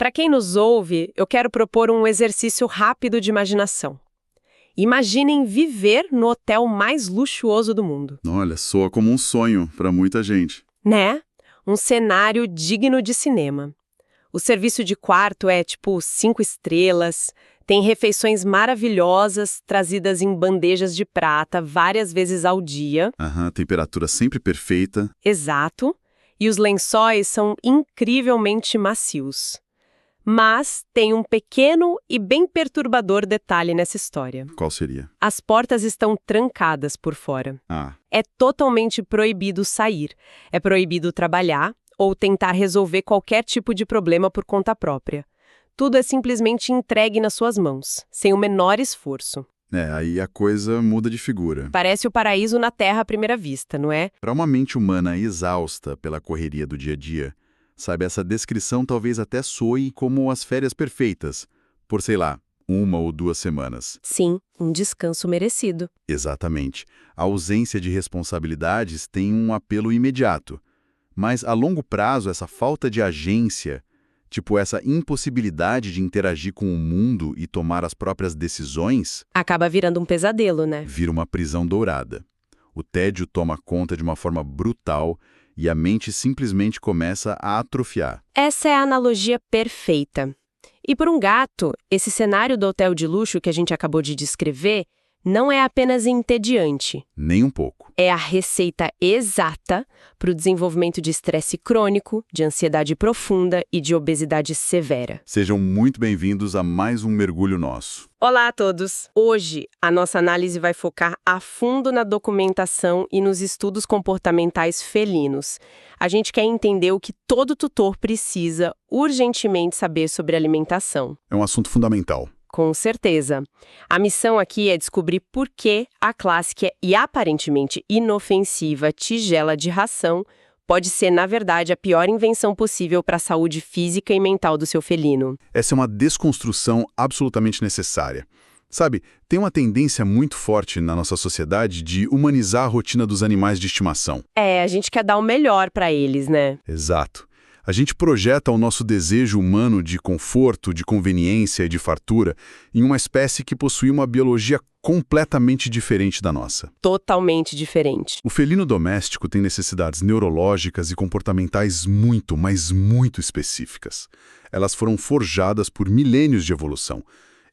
Para quem nos ouve, eu quero propor um exercício rápido de imaginação. Imaginem viver no hotel mais luxuoso do mundo. Olha, soa como um sonho para muita gente. Né? Um cenário digno de cinema. O serviço de quarto é tipo 5 estrelas, tem refeições maravilhosas trazidas em bandejas de prata várias vezes ao dia. Temperatura sempre perfeita. Exato. E os lençóis são incrivelmente macios. Mas tem um pequeno e bem perturbador detalhe nessa história. Qual seria? As portas estão trancadas por fora. É totalmente proibido sair. É proibido trabalhar ou tentar resolver qualquer tipo de problema por conta própria. Tudo é simplesmente entregue nas suas mãos, sem o menor esforço. Aí a coisa muda de figura. Parece o paraíso na Terra à primeira vista, não é? Para uma mente humana exausta pela correria do dia a dia, sabe, essa descrição talvez até soe como as férias perfeitas, por, sei lá, 1 ou 2 semanas. Sim, um descanso merecido. Exatamente. A ausência de responsabilidades tem um apelo imediato. Mas, a longo prazo, essa falta de agência, tipo essa impossibilidade de interagir com o mundo e tomar as próprias decisões, acaba virando um pesadelo, né? vira uma prisão dourada. O tédio toma conta de uma forma brutal e a mente simplesmente começa a atrofiar. Essa é a analogia perfeita. E por um gato, esse cenário do hotel de luxo que a gente acabou de descrever não é apenas entediante. Nem um pouco. É a receita exata para o desenvolvimento de estresse crônico, de ansiedade profunda e de obesidade severa. Sejam muito bem-vindos a mais um mergulho nosso. Olá a todos! Hoje, a nossa análise vai focar a fundo na documentação e nos estudos comportamentais felinos. A gente quer entender o que todo tutor precisa urgentemente saber sobre alimentação. É um assunto fundamental. Com certeza. A missão aqui é descobrir por que a clássica e aparentemente inofensiva tigela de ração pode ser, na verdade, a pior invenção possível para a saúde física e mental do seu felino. Essa é uma desconstrução absolutamente necessária. Sabe, tem uma tendência muito forte na nossa sociedade de humanizar a rotina dos animais de estimação. A gente quer dar o melhor para eles, né? Exato. A gente projeta o nosso desejo humano de conforto, de conveniência e de fartura em uma espécie que possui uma biologia completamente diferente da nossa. Totalmente diferente. O felino doméstico tem necessidades neurológicas e comportamentais muito, mas muito específicas. Elas foram forjadas por milênios de evolução.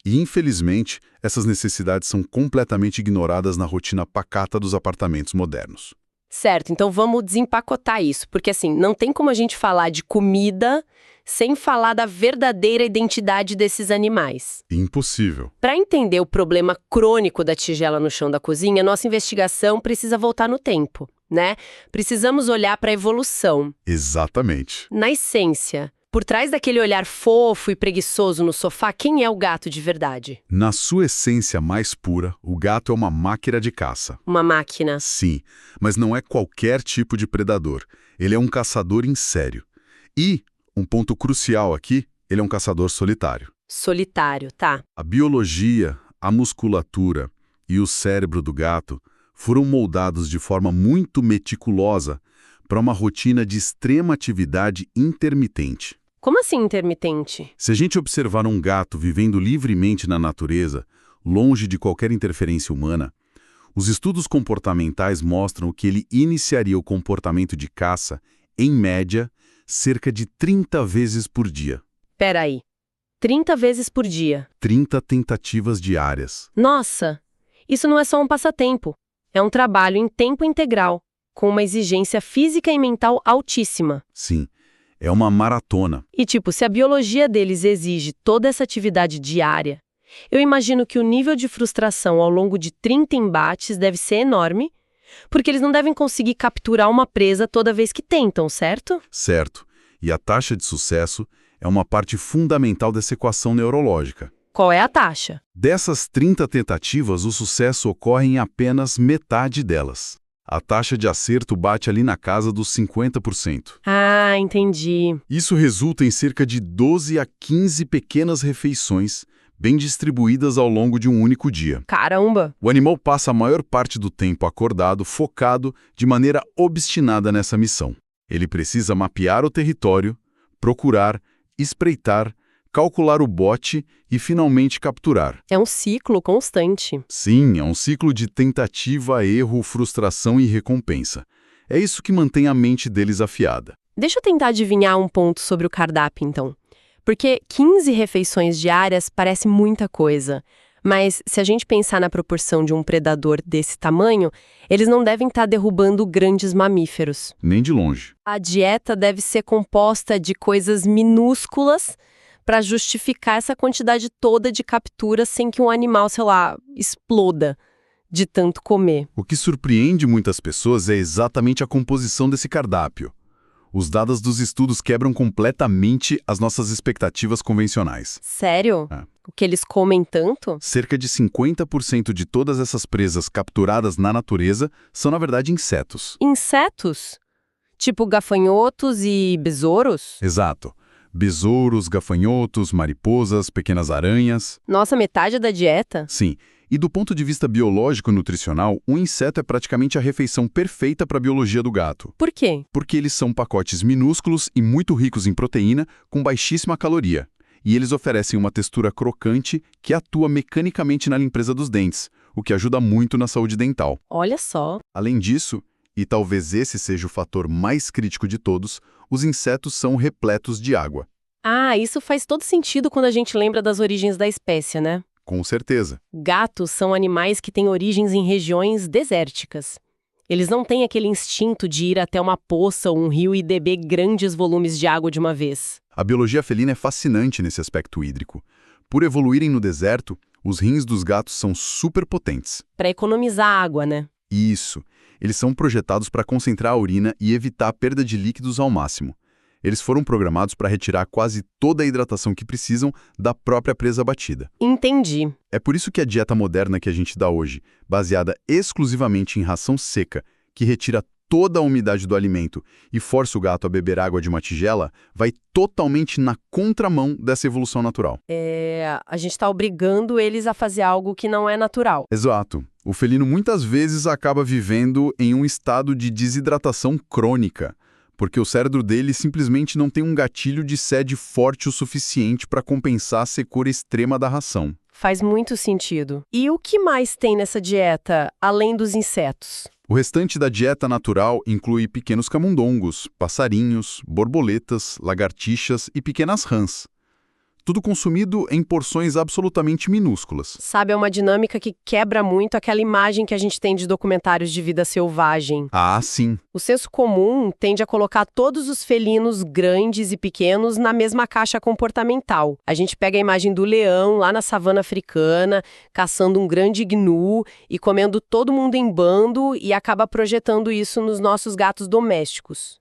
E, infelizmente, essas necessidades são completamente ignoradas na rotina pacata dos apartamentos modernos. Certo, então vamos desempacotar isso, porque assim, não tem como a gente falar de comida sem falar da verdadeira identidade desses animais. Impossível. Para entender o problema crônico da tigela no chão da cozinha, nossa investigação precisa voltar no tempo, né? Precisamos olhar para a evolução. Exatamente. Na essência, por trás daquele olhar fofo e preguiçoso no sofá, quem é o gato de verdade? Na sua essência mais pura, o gato é uma máquina de caça. Uma máquina. Sim, mas não é qualquer tipo de predador. Ele é um caçador em sério. E, um ponto crucial aqui, ele é um caçador solitário. Solitário, tá. A biologia, a musculatura e o cérebro do gato foram moldados de forma muito meticulosa para uma rotina de extrema atividade intermitente. Como assim intermitente? Se a gente observar um gato vivendo livremente na natureza, longe de qualquer interferência humana, os estudos comportamentais mostram que ele iniciaria o comportamento de caça, em média, cerca de 30 vezes por dia. Peraí, 30 vezes por dia? 30 tentativas diárias. Nossa, isso não é só um passatempo. É um trabalho em tempo integral, com uma exigência física e mental altíssima. Sim, é uma maratona. E tipo, se a biologia deles exige toda essa atividade diária, eu imagino que o nível de frustração ao longo de 30 embates deve ser enorme, porque eles não devem conseguir capturar uma presa toda vez que tentam, certo? Certo. E a taxa de sucesso é uma parte fundamental dessa equação neurológica. Qual é a taxa? Dessas 30 tentativas, o sucesso ocorre em apenas metade delas. A taxa de acerto bate ali na casa dos 50%. Ah, entendi. Isso resulta em cerca de 12 a 15 pequenas refeições, bem distribuídas ao longo de um único dia. Caramba! O animal passa a maior parte do tempo acordado, focado, de maneira obstinada nessa missão. Ele precisa mapear o território, procurar espreitar, calcular o bote e finalmente capturar. É um ciclo constante. Sim, é um ciclo de tentativa, erro, frustração e recompensa. É isso que mantém a mente deles afiada. Deixa eu tentar adivinhar um ponto sobre o cardápio, então. Porque 15 refeições diárias parece muita coisa. Mas se a gente pensar na proporção de um predador desse tamanho, eles não devem estar derrubando grandes mamíferos. Nem de longe. A dieta deve ser composta de coisas minúsculas para justificar essa quantidade toda de captura sem que um animal, sei lá, exploda de tanto comer. O que surpreende muitas pessoas é exatamente a composição desse cardápio. Os dados dos estudos quebram completamente as nossas expectativas convencionais. Sério? O que eles comem tanto? Cerca de 50% de todas essas presas capturadas na natureza são, na verdade, insetos. Insetos? Tipo gafanhotos e besouros? Exato. Besouros, gafanhotos, mariposas, pequenas aranhas. Nossa, metade da dieta? Sim. E do ponto de vista biológico e nutricional, um inseto é praticamente a refeição perfeita para a biologia do gato. Por quê? Porque eles são pacotes minúsculos e muito ricos em proteína, com baixíssima caloria. E eles oferecem uma textura crocante que atua mecanicamente na limpeza dos dentes, o que ajuda muito na saúde dental. Olha só. Além disso, e talvez esse seja o fator mais crítico de todos, os insetos são repletos de água. Ah, isso faz todo sentido quando a gente lembra das origens da espécie, né? Com certeza. Gatos são animais que têm origens em regiões desérticas. Eles não têm aquele instinto de ir até uma poça ou um rio e beber grandes volumes de água de uma vez. A biologia felina é fascinante nesse aspecto hídrico. Por evoluírem no deserto, os rins dos gatos são superpotentes. Para economizar água, né? Isso. Eles são projetados para concentrar a urina e evitar a perda de líquidos ao máximo. Eles foram programados para retirar quase toda a hidratação que precisam da própria presa abatida. Entendi. É por isso que a dieta moderna que a gente dá hoje, baseada exclusivamente em ração seca, que retira toda a umidade do alimento e força o gato a beber água de uma tigela, vai totalmente na contramão dessa evolução natural. A gente está obrigando eles a fazer algo que não é natural. Exato. O felino muitas vezes acaba vivendo em um estado de desidratação crônica, porque o cérebro dele simplesmente não tem um gatilho de sede forte o suficiente para compensar a secura extrema da ração. Faz muito sentido. E o que mais tem nessa dieta, além dos insetos? O restante da dieta natural inclui pequenos camundongos, passarinhos, borboletas, lagartixas e pequenas rãs. Tudo consumido em porções absolutamente minúsculas. Sabe, é uma dinâmica que quebra muito aquela imagem que a gente tem de documentários de vida selvagem. Ah, sim. O senso comum tende a colocar todos os felinos grandes e pequenos na mesma caixa comportamental. A gente pega a imagem do leão lá na savana africana, caçando um grande gnu e comendo todo mundo em bando e acaba projetando isso nos nossos gatos domésticos.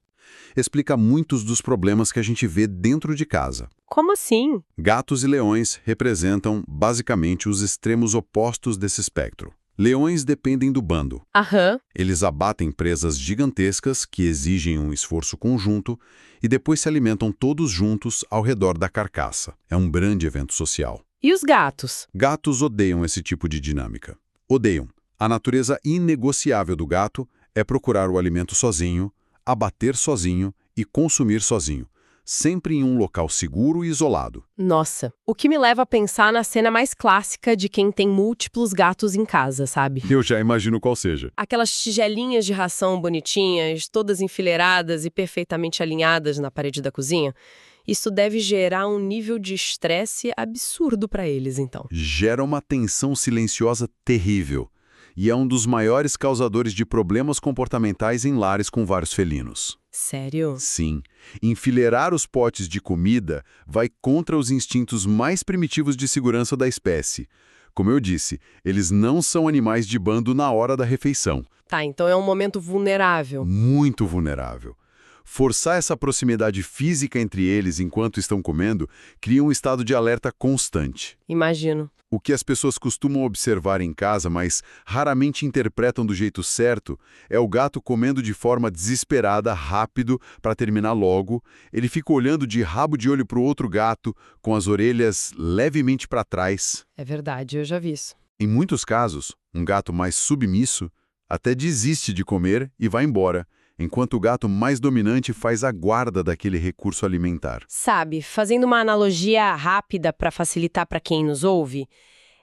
Explica muitos dos problemas que a gente vê dentro de casa. Como assim? Gatos e leões representam, basicamente, os extremos opostos desse espectro. Leões dependem do bando. Aham. Eles abatem presas gigantescas que exigem um esforço conjunto e depois se alimentam todos juntos ao redor da carcaça. É um grande evento social. E os gatos? Gatos odeiam esse tipo de dinâmica. Odeiam. A natureza inegociável do gato é procurar o alimento sozinho, abater sozinho e consumir sozinho, sempre em um local seguro e isolado. Nossa, o que me leva a pensar na cena mais clássica de quem tem múltiplos gatos em casa, sabe? Eu já imagino qual seja. Aquelas tigelinhas de ração bonitinhas, todas enfileiradas e perfeitamente alinhadas na parede da cozinha. Isso deve gerar um nível de estresse absurdo para eles, então. Gera uma tensão silenciosa terrível. E é um dos maiores causadores de problemas comportamentais em lares com vários felinos. Sério? Sim. Enfileirar os potes de comida vai contra os instintos mais primitivos de segurança da espécie. Como eu disse, eles não são animais de bando na hora da refeição. Tá, então é um momento vulnerável. Muito vulnerável. Forçar essa proximidade física entre eles enquanto estão comendo cria um estado de alerta constante. Imagino. O que as pessoas costumam observar em casa, mas raramente interpretam do jeito certo, é o gato comendo de forma desesperada, rápido, para terminar logo. Ele fica olhando de rabo de olho para o outro gato, com as orelhas levemente para trás. É verdade, eu já vi isso. Em muitos casos, um gato mais submisso até desiste de comer e vai embora, enquanto o gato mais dominante faz a guarda daquele recurso alimentar. Sabe, fazendo uma analogia rápida para facilitar para quem nos ouve,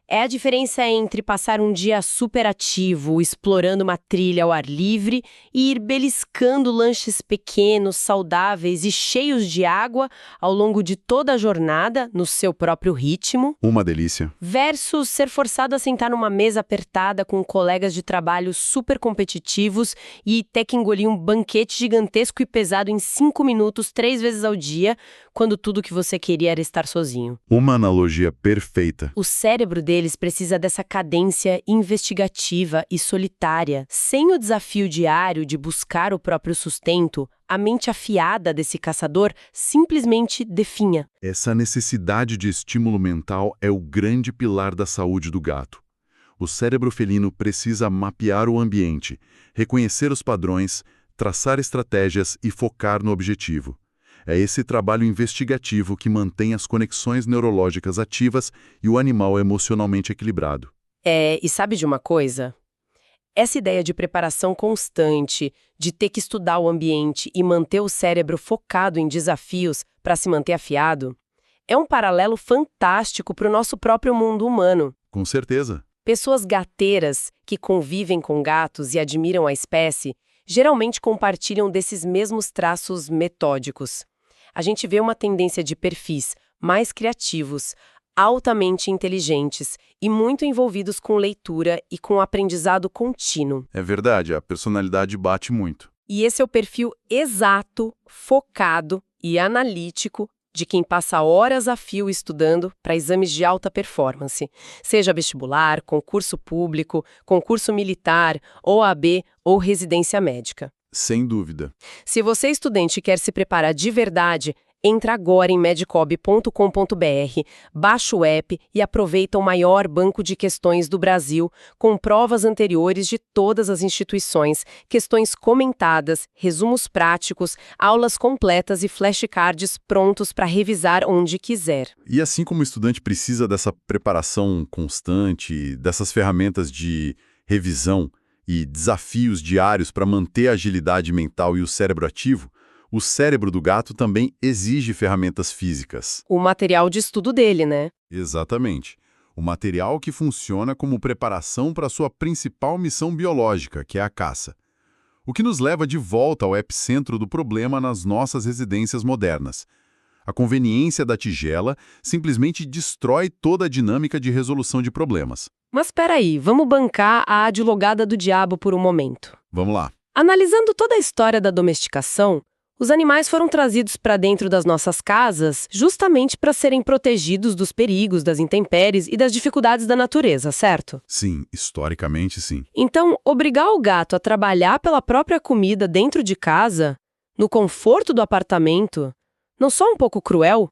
é a diferença entre passar um dia superativo, explorando uma trilha ao ar livre e ir beliscando lanches pequenos, saudáveis e cheios de água ao longo de toda a jornada, no seu próprio ritmo. Uma delícia. Versus ser forçado a sentar numa mesa apertada com colegas de trabalho super competitivos e ter que engolir um banquete gigantesco e pesado em 5 minutos, 3 vezes ao dia, quando tudo que você queria era estar sozinho. Uma analogia perfeita. O cérebro deles precisa dessa cadência investigativa e solitária. Sem o desafio diário de buscar o próprio sustento, a mente afiada desse caçador simplesmente definha. Essa necessidade de estímulo mental é o grande pilar da saúde do gato. O cérebro felino precisa mapear o ambiente, reconhecer os padrões, traçar estratégias e focar no objetivo. É esse trabalho investigativo que mantém as conexões neurológicas ativas e o animal emocionalmente equilibrado. E sabe de uma coisa? Essa ideia de preparação constante, de ter que estudar o ambiente e manter o cérebro focado em desafios para se manter afiado, é um paralelo fantástico para o nosso próprio mundo humano. Com certeza. Pessoas gateiras que convivem com gatos e admiram a espécie geralmente compartilham desses mesmos traços metódicos. A gente vê uma tendência de perfis mais criativos, altamente inteligentes e muito envolvidos com leitura e com aprendizado contínuo. É verdade, a personalidade bate muito. E esse é o perfil exato, focado e analítico de quem passa horas a fio estudando para exames de alta performance, seja vestibular, concurso público, concurso militar, OAB ou residência médica. Sem dúvida. Se você, estudante, quer se preparar de verdade, entra agora em medicob.com.br, baixa o app e aproveita o maior banco de questões do Brasil, com provas anteriores de todas as instituições, questões comentadas, resumos práticos, aulas completas e flashcards prontos para revisar onde quiser. E assim como o estudante precisa dessa preparação constante, dessas ferramentas de revisão e desafios diários para manter a agilidade mental e o cérebro ativo, o cérebro do gato também exige ferramentas físicas. O material de estudo dele, né? Exatamente. O material que funciona como preparação para a sua principal missão biológica, que é a caça. O que nos leva de volta ao epicentro do problema nas nossas residências modernas. A conveniência da tigela simplesmente destrói toda a dinâmica de resolução de problemas. Mas peraí, vamos bancar a advogada do diabo por um momento. Vamos lá. Analisando toda a história da domesticação, os animais foram trazidos para dentro das nossas casas justamente para serem protegidos dos perigos, das intempéries e das dificuldades da natureza, certo? Sim, historicamente sim. Então, obrigar o gato a trabalhar pela própria comida dentro de casa, no conforto do apartamento, não só um pouco cruel?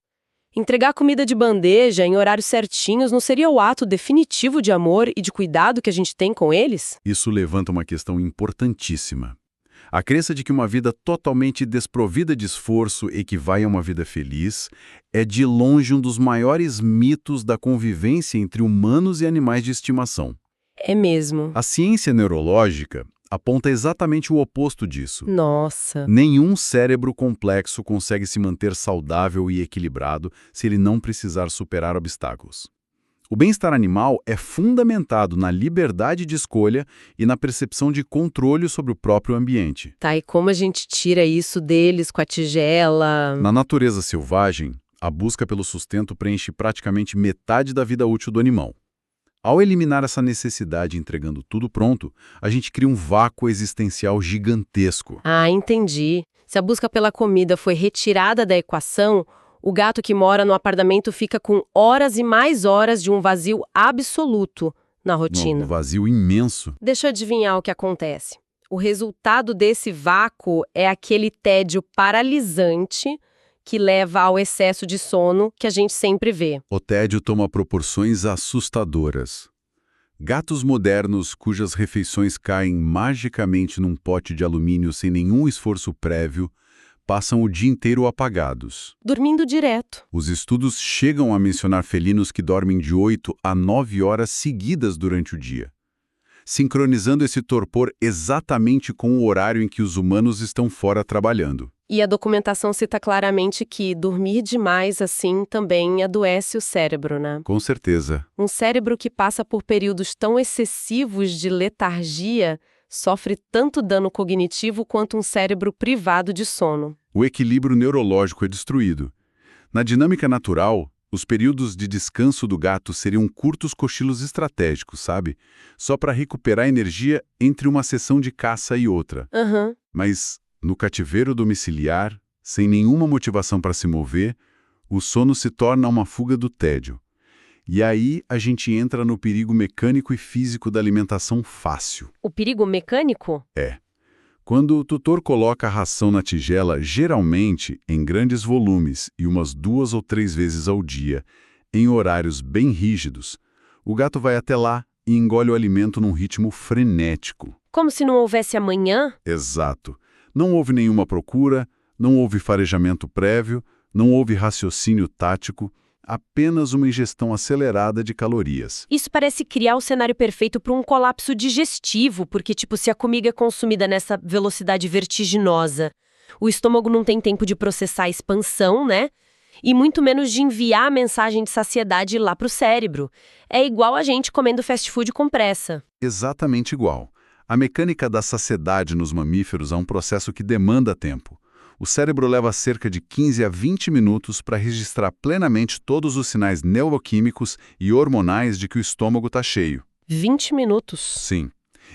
Entregar comida de bandeja em horários certinhos não seria o ato definitivo de amor e de cuidado que a gente tem com eles? Isso levanta uma questão importantíssima. A crença de que uma vida totalmente desprovida de esforço equivale a uma vida feliz é de longe um dos maiores mitos da convivência entre humanos e animais de estimação. É mesmo. A ciência neurológica aponta exatamente o oposto disso. Nossa. Nenhum cérebro complexo consegue se manter saudável e equilibrado se ele não precisar superar obstáculos. O bem-estar animal é fundamentado na liberdade de escolha e na percepção de controle sobre o próprio ambiente. Tá, e como a gente tira isso deles com a tigela? Na natureza selvagem, a busca pelo sustento preenche praticamente metade da vida útil do animal. Ao eliminar essa necessidade entregando tudo pronto, a gente cria um vácuo existencial gigantesco. Ah, entendi. Se a busca pela comida foi retirada da equação, o gato que mora no apartamento fica com horas e mais horas de um vazio absoluto na rotina. Um vazio imenso. Deixa eu adivinhar o que acontece. O resultado desse vácuo é aquele tédio paralisante que leva ao excesso de sono que a gente sempre vê. O tédio toma proporções assustadoras. Gatos modernos cujas refeições caem magicamente num pote de alumínio sem nenhum esforço prévio, passam o dia inteiro apagados. Dormindo direto. Os estudos chegam a mencionar felinos que dormem de 8 a 9 horas seguidas durante o dia. sincronizando esse torpor exatamente com o horário em que os humanos estão fora trabalhando. E a documentação cita claramente que dormir demais assim também adoece o cérebro, né? Com certeza. Um cérebro que passa por períodos tão excessivos de letargia sofre tanto dano cognitivo quanto um cérebro privado de sono. O equilíbrio neurológico é destruído. Na dinâmica natural, os períodos de descanso do gato seriam curtos cochilos estratégicos, sabe? Só para recuperar energia entre uma sessão de caça e outra. Uhum. Mas, no cativeiro domiciliar, sem nenhuma motivação para se mover, o sono se torna uma fuga do tédio. E aí a gente entra no perigo mecânico e físico da alimentação fácil. O perigo mecânico? É. Quando o tutor coloca a ração na tigela, geralmente em grandes volumes e umas 2 ou 3 vezes ao dia, em horários bem rígidos, o gato vai até lá e engole o alimento num ritmo frenético. Como se não houvesse amanhã? Exato. Não houve nenhuma procura, não houve farejamento prévio, não houve raciocínio tático, apenas uma ingestão acelerada de calorias. Isso parece criar o cenário perfeito para um colapso digestivo, porque, se a comida é consumida nessa velocidade vertiginosa, o estômago não tem tempo de processar a expansão, né? E muito menos de enviar a mensagem de saciedade lá para o cérebro. É igual a gente comendo fast food com pressa. Exatamente igual. A mecânica da saciedade nos mamíferos é um processo que demanda tempo. O cérebro leva cerca de 15 a 20 minutos para registrar plenamente todos os sinais neuroquímicos e hormonais de que o estômago está cheio. 20 minutos? Sim.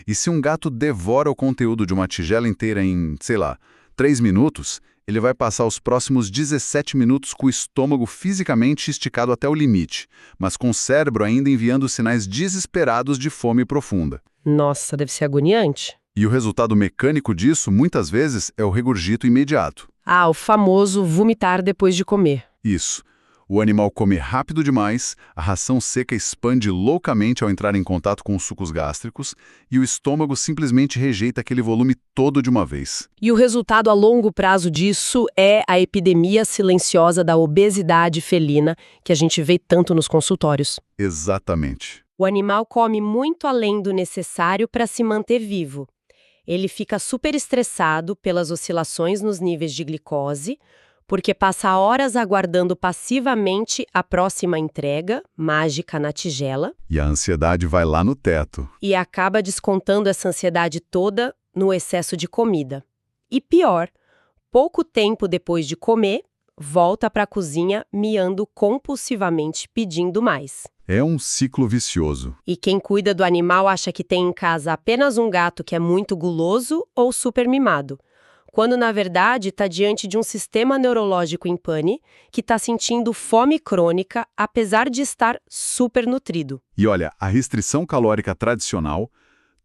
E se um gato devora o conteúdo de uma tigela inteira em, 3 minutos, ele vai passar os próximos 17 minutos com o estômago fisicamente esticado até o limite, mas com o cérebro ainda enviando sinais desesperados de fome profunda. Nossa, deve ser agoniante. E o resultado mecânico disso, muitas vezes, é o regurgito imediato. Ah, o famoso vomitar depois de comer. Isso. O animal come rápido demais, a ração seca expande loucamente ao entrar em contato com os sucos gástricos e o estômago simplesmente rejeita aquele volume todo de uma vez. E o resultado a longo prazo disso é a epidemia silenciosa da obesidade felina que a gente vê tanto nos consultórios. Exatamente. O animal come muito além do necessário para se manter vivo. Ele fica super estressado pelas oscilações nos níveis de glicose, porque passa horas aguardando passivamente a próxima entrega, mágica na tigela. E a ansiedade vai lá no teto. E acaba descontando essa ansiedade toda no excesso de comida. E pior, pouco tempo depois de comer, volta para a cozinha miando compulsivamente pedindo mais. É um ciclo vicioso. E quem cuida do animal acha que tem em casa apenas um gato que é muito guloso ou super mimado, quando na verdade está diante de um sistema neurológico em pane que está sentindo fome crônica apesar de estar super nutrido. E olha, a restrição calórica tradicional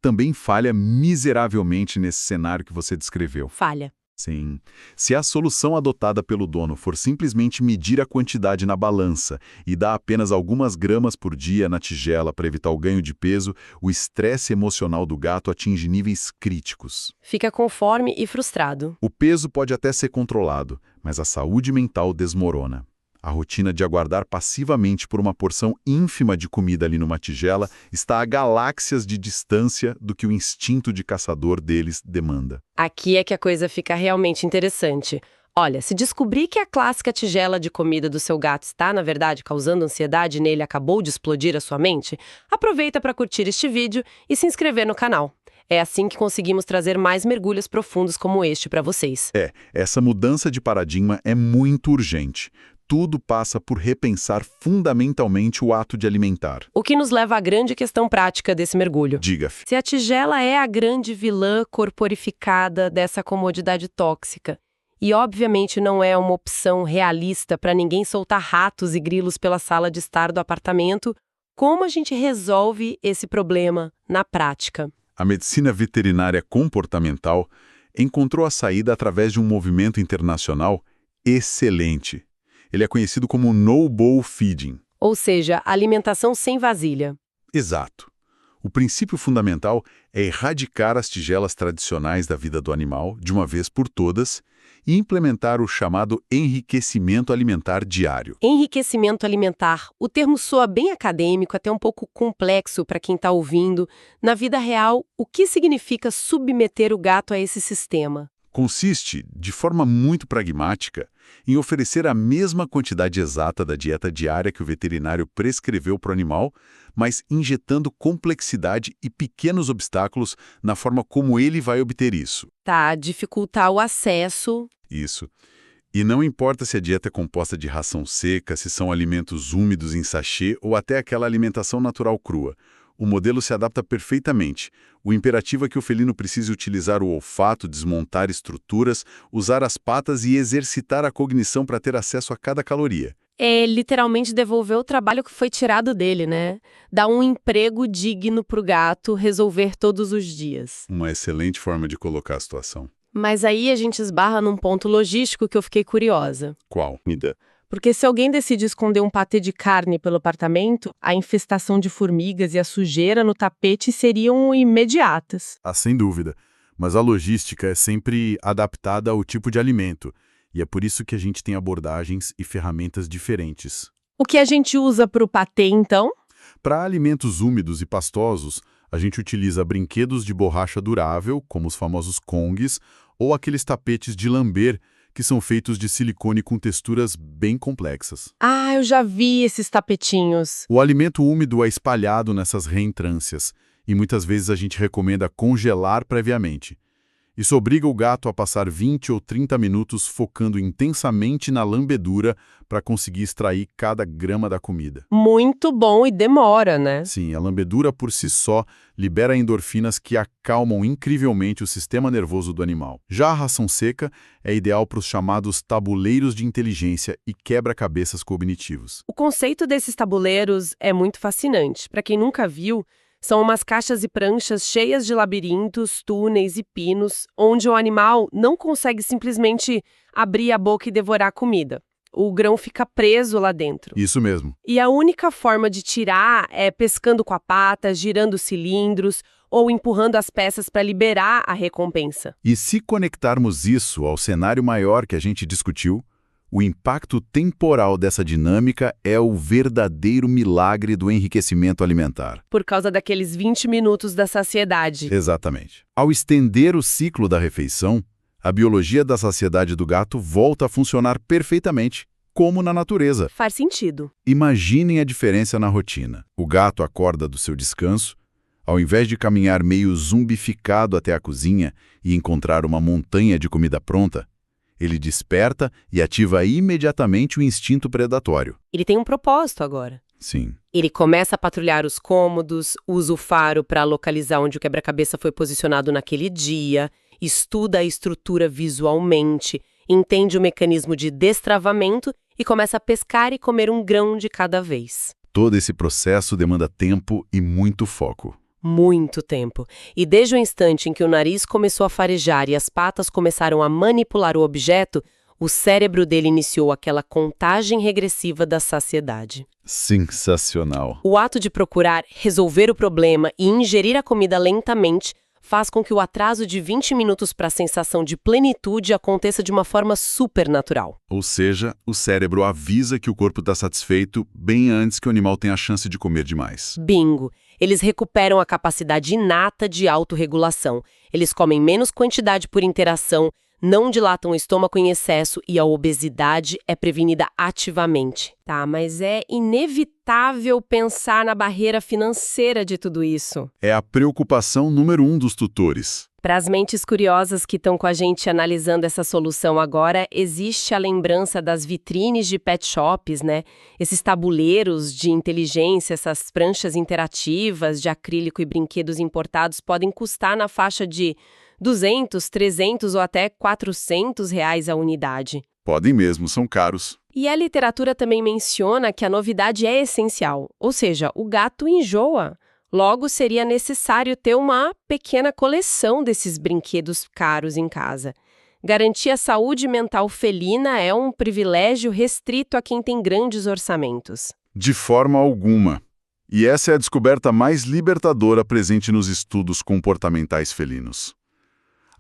também falha miseravelmente nesse cenário que você descreveu. Falha. Sim. Se a solução adotada pelo dono for simplesmente medir a quantidade na balança e dar apenas algumas gramas por dia na tigela para evitar o ganho de peso, o estresse emocional do gato atinge níveis críticos. Fica com fome e frustrado. O peso pode até ser controlado, mas a saúde mental desmorona. A rotina de aguardar passivamente por uma porção ínfima de comida ali numa tigela está a galáxias de distância do que o instinto de caçador deles demanda. Aqui é que a coisa fica realmente interessante. Olha, se descobrir que a clássica tigela de comida do seu gato está, na verdade, causando ansiedade nele e acabou de explodir a sua mente, aproveita para curtir este vídeo e se inscrever no canal. É assim que conseguimos trazer mais mergulhos profundos como este para vocês. Essa mudança de paradigma é muito urgente. Tudo passa por repensar fundamentalmente o ato de alimentar. O que nos leva à grande questão prática desse mergulho. Diga. Se a tigela é a grande vilã corporificada dessa comodidade tóxica, e obviamente não é uma opção realista para ninguém soltar ratos e grilos pela sala de estar do apartamento, como a gente resolve esse problema na prática? A medicina veterinária comportamental encontrou a saída através de um movimento internacional excelente. Ele é conhecido como no-bowl feeding. Ou seja, alimentação sem vasilha. Exato. O princípio fundamental é erradicar as tigelas tradicionais da vida do animal, de uma vez por todas, e implementar o chamado enriquecimento alimentar diário. Enriquecimento alimentar. O termo soa bem acadêmico, até um pouco complexo para quem está ouvindo. Na vida real, o que significa submeter o gato a esse sistema? Consiste, de forma muito pragmática, em oferecer a mesma quantidade exata da dieta diária que o veterinário prescreveu para o animal, mas injetando complexidade e pequenos obstáculos na forma como ele vai obter isso. Tá, dificultar o acesso. Isso. E não importa se a dieta é composta de ração seca, se são alimentos úmidos em sachê ou até aquela alimentação natural crua. O modelo se adapta perfeitamente. O imperativo é que o felino precise utilizar o olfato, desmontar estruturas, usar as patas e exercitar a cognição para ter acesso a cada caloria. É literalmente devolver o trabalho que foi tirado dele, né? Dar um emprego digno para o gato resolver todos os dias. Uma excelente forma de colocar a situação. Mas aí a gente esbarra num ponto logístico que eu fiquei curiosa. Qual? Me dá. Porque se alguém decide esconder um patê de carne pelo apartamento, a infestação de formigas e a sujeira no tapete seriam imediatas. Ah, sem dúvida. Mas a logística é sempre adaptada ao tipo de alimento. E é por isso que a gente tem abordagens e ferramentas diferentes. O que a gente usa para o patê, então? Para alimentos úmidos e pastosos, a gente utiliza brinquedos de borracha durável, como os famosos Kongs, ou aqueles tapetes de lamber, que são feitos de silicone com texturas bem complexas. Ah, eu já vi esses tapetinhos. O alimento úmido é espalhado nessas reentrâncias, e muitas vezes a gente recomenda congelar previamente. Isso obriga o gato a passar 20 ou 30 minutos focando intensamente na lambedura para conseguir extrair cada grama da comida. Muito bom e demora, né? Sim, a lambedura por si só libera endorfinas que acalmam incrivelmente o sistema nervoso do animal. Já a ração seca é ideal para os chamados tabuleiros de inteligência e quebra-cabeças cognitivos. O conceito desses tabuleiros é muito fascinante. Para quem nunca viu, são umas caixas e pranchas cheias de labirintos, túneis e pinos, onde o animal não consegue simplesmente abrir a boca e devorar a comida. O grão fica preso lá dentro. Isso mesmo. E a única forma de tirar é pescando com a pata, girando cilindros ou empurrando as peças para liberar a recompensa. E se conectarmos isso ao cenário maior que a gente discutiu, o impacto temporal dessa dinâmica é o verdadeiro milagre do enriquecimento alimentar. Por causa daqueles 20 minutos da saciedade. Exatamente. Ao estender o ciclo da refeição, a biologia da saciedade do gato volta a funcionar perfeitamente, como na natureza. Faz sentido. Imaginem a diferença na rotina. O gato acorda do seu descanso, ao invés de caminhar meio zumbificado até a cozinha e encontrar uma montanha de comida pronta, ele desperta e ativa imediatamente o instinto predatório. Ele tem um propósito agora. Sim. Ele começa a patrulhar os cômodos, usa o faro para localizar onde o quebra-cabeça foi posicionado naquele dia, estuda a estrutura visualmente, entende o mecanismo de destravamento e começa a pescar e comer um grão de cada vez. Todo esse processo demanda tempo e muito foco. Muito tempo. E desde o instante em que o nariz começou a farejar e as patas começaram a manipular o objeto, o cérebro dele iniciou aquela contagem regressiva da saciedade. Sensacional. O ato de procurar resolver o problema e ingerir a comida lentamente faz com que o atraso de 20 minutos para a sensação de plenitude aconteça de uma forma supernatural. Ou seja, o cérebro avisa que o corpo está satisfeito bem antes que o animal tenha a chance de comer demais. Bingo! Eles recuperam a capacidade inata de autorregulação. Eles comem menos quantidade por interação, não dilatam o estômago em excesso e a obesidade é prevenida ativamente. Tá, mas é inevitável pensar na barreira financeira de tudo isso. É a preocupação número 1 dos tutores. Para as mentes curiosas que estão com a gente analisando essa solução agora, existe a lembrança das vitrines de pet shops, né? Esses tabuleiros de inteligência, essas pranchas interativas de acrílico e brinquedos importados podem custar na faixa de 200, 300 ou até 400 reais a unidade. Podem mesmo, são caros. E a literatura também menciona que a novidade é essencial, ou seja, o gato enjoa. Logo, seria necessário ter uma pequena coleção desses brinquedos caros em casa. Garantir a saúde mental felina é um privilégio restrito a quem tem grandes orçamentos. De forma alguma. E essa é a descoberta mais libertadora presente nos estudos comportamentais felinos.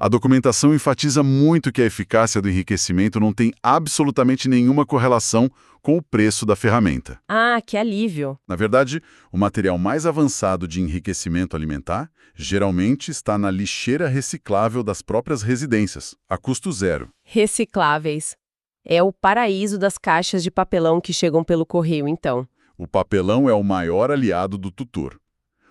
A documentação enfatiza muito que a eficácia do enriquecimento não tem absolutamente nenhuma correlação com o preço da ferramenta. Ah, que alívio! Na verdade, o material mais avançado de enriquecimento alimentar geralmente está na lixeira reciclável das próprias residências, a custo zero. Recicláveis. É o paraíso das caixas de papelão que chegam pelo correio, então. O papelão é o maior aliado do tutor.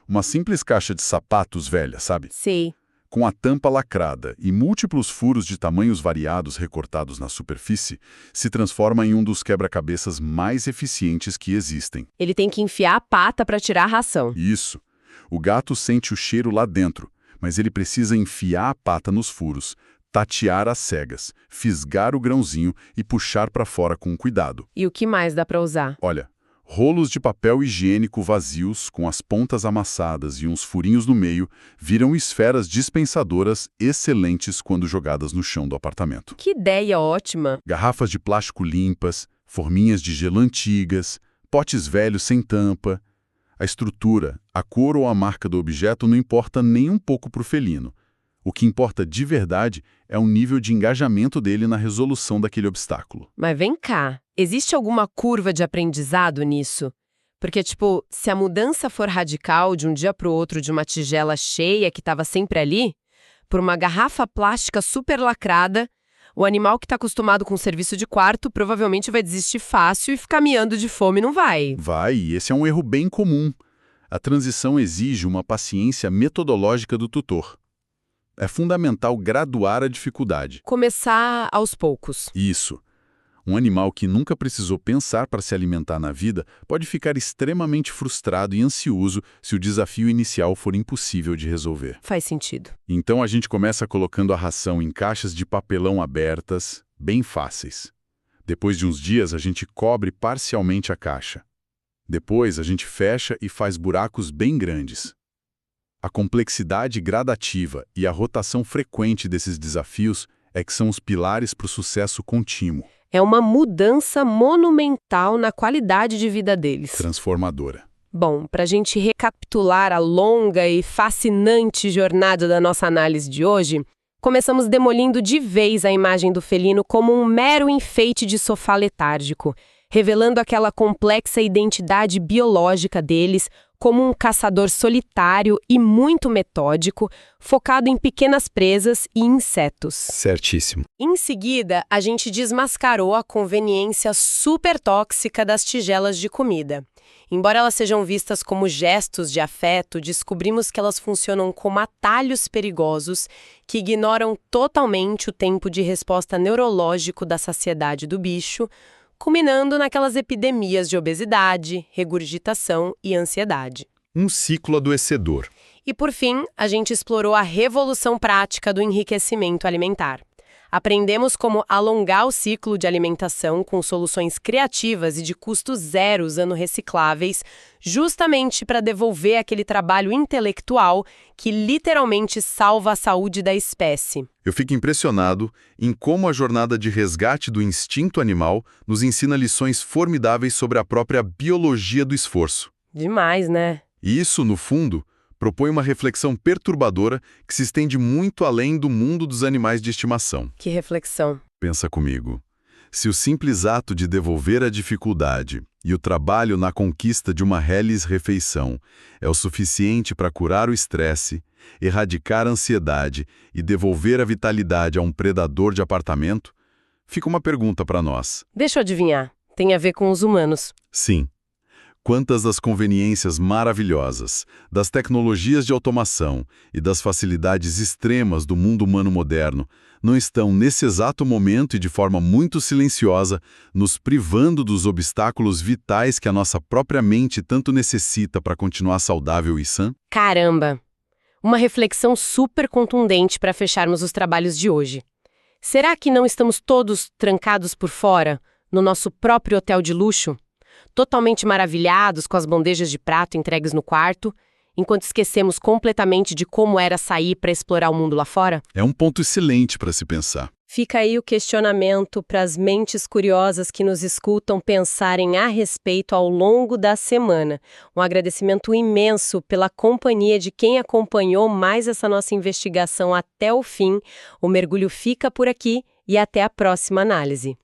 Uma simples caixa de sapatos velha, sabe? Sei. Com a tampa lacrada e múltiplos furos de tamanhos variados recortados na superfície, se transforma em um dos quebra-cabeças mais eficientes que existem. Ele tem que enfiar a pata para tirar a ração. Isso. O gato sente o cheiro lá dentro, mas ele precisa enfiar a pata nos furos, tatear as cegas, fisgar o grãozinho e puxar para fora com cuidado. E o que mais dá para usar? Olha, rolos de papel higiênico vazios, com as pontas amassadas e uns furinhos no meio, viram esferas dispensadoras excelentes quando jogadas no chão do apartamento. Que ideia ótima! Garrafas de plástico limpas, forminhas de gelo antigas, potes velhos sem tampa. A estrutura, a cor ou a marca do objeto não importa nem um pouco para o felino. O que importa de verdade é o nível de engajamento dele na resolução daquele obstáculo. Mas vem cá, existe alguma curva de aprendizado nisso? Porque, se a mudança for radical de um dia para o outro de uma tigela cheia que estava sempre ali, por uma garrafa plástica super lacrada, o animal que está acostumado com o serviço de quarto provavelmente vai desistir fácil e ficar miando de fome, não vai? Vai, e esse é um erro bem comum. A transição exige uma paciência metodológica do tutor. É fundamental graduar a dificuldade. Começar aos poucos. Isso. Um animal que nunca precisou pensar para se alimentar na vida pode ficar extremamente frustrado e ansioso se o desafio inicial for impossível de resolver. Faz sentido. Então a gente começa colocando a ração em caixas de papelão abertas, bem fáceis. Depois de uns dias, a gente cobre parcialmente a caixa. Depois, a gente fecha e faz buracos bem grandes. A complexidade gradativa e a rotação frequente desses desafios é que são os pilares para o sucesso contínuo. É uma mudança monumental na qualidade de vida deles. Transformadora. Bom, para a gente recapitular a longa e fascinante jornada da nossa análise de hoje, começamos demolindo de vez a imagem do felino como um mero enfeite de sofá letárgico, revelando aquela complexa identidade biológica deles como um caçador solitário e muito metódico, focado em pequenas presas e insetos. Certíssimo. Em seguida, a gente desmascarou a conveniência super tóxica das tigelas de comida. Embora elas sejam vistas como gestos de afeto, descobrimos que elas funcionam como atalhos perigosos que ignoram totalmente o tempo de resposta neurológico da saciedade do bicho, culminando naquelas epidemias de obesidade, regurgitação e ansiedade. Um ciclo adoecedor. E, por fim, a gente explorou a revolução prática do enriquecimento alimentar. Aprendemos como alongar o ciclo de alimentação com soluções criativas e de custo zero usando recicláveis, justamente para devolver aquele trabalho intelectual que literalmente salva a saúde da espécie. Eu fico impressionado em como a jornada de resgate do instinto animal nos ensina lições formidáveis sobre a própria biologia do esforço. Demais, né? E isso, no fundo, propõe uma reflexão perturbadora que se estende muito além do mundo dos animais de estimação. Que reflexão. Pensa comigo. Se o simples ato de devolver a dificuldade e o trabalho na conquista de uma reles refeição é o suficiente para curar o estresse, erradicar a ansiedade e devolver a vitalidade a um predador de apartamento, fica uma pergunta para nós. Deixa eu adivinhar. Tem a ver com os humanos. Sim. Quantas das conveniências maravilhosas, das tecnologias de automação e das facilidades extremas do mundo humano moderno não estão, nesse exato momento e de forma muito silenciosa, nos privando dos obstáculos vitais que a nossa própria mente tanto necessita para continuar saudável e sã? Caramba! Uma reflexão super contundente para fecharmos os trabalhos de hoje. Será que não estamos todos trancados por fora, no nosso próprio hotel de luxo? Totalmente maravilhados com as bandejas de prato entregues no quarto, enquanto esquecemos completamente de como era sair para explorar o mundo lá fora? É um ponto excelente para se pensar. Fica aí o questionamento para as mentes curiosas que nos escutam pensarem a respeito ao longo da semana. Um agradecimento imenso pela companhia de quem acompanhou mais essa nossa investigação até o fim. O mergulho fica por aqui e até a próxima análise.